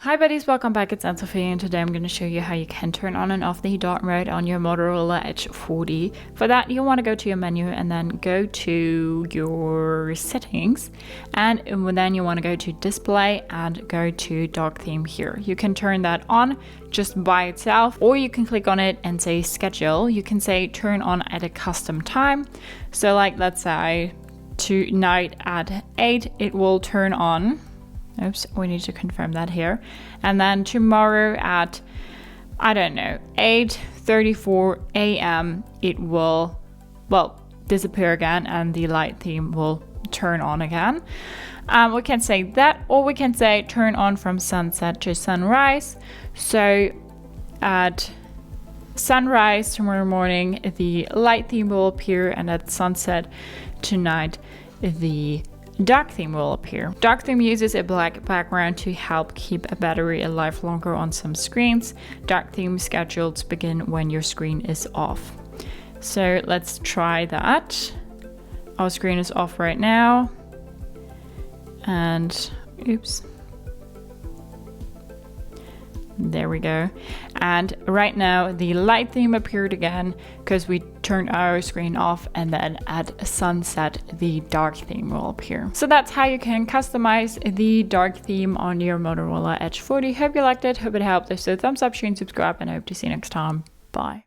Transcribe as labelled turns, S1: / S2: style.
S1: Hi buddies, welcome back. It's Anne-Sophie and today I'm going to show you how you can turn on and off the dark mode on your Motorola Edge 40. For that, you want to go to your menu and then go to your settings, and then you want to go to display and go to dark theme here. You can turn that on just by itself, or you can click on it and say schedule. You can say turn on at a custom time. So like let's say tonight at 8 it will turn on. Oops, we need to confirm that here. And then tomorrow at, I don't know, 8:34 a.m. it will, disappear again and the light theme will turn on again. We can say that, or we can say turn on from sunset to sunrise. So at sunrise tomorrow morning, the light theme will appear, and at sunset tonight, the dark theme will appear. Dark theme uses a black background to help keep a battery alive longer on some screens. Dark theme schedules begin when your screen is off. So let's try that. Our screen is off right now. And oops. There we go. And right now the light theme appeared again because we turned our screen off, and then at sunset the dark theme will appear. So that's how you can customize the dark theme on your Motorola Edge 40. Hope you liked it, hope it helped. If so, thumbs up, share and subscribe, and I hope to see you next time. Bye.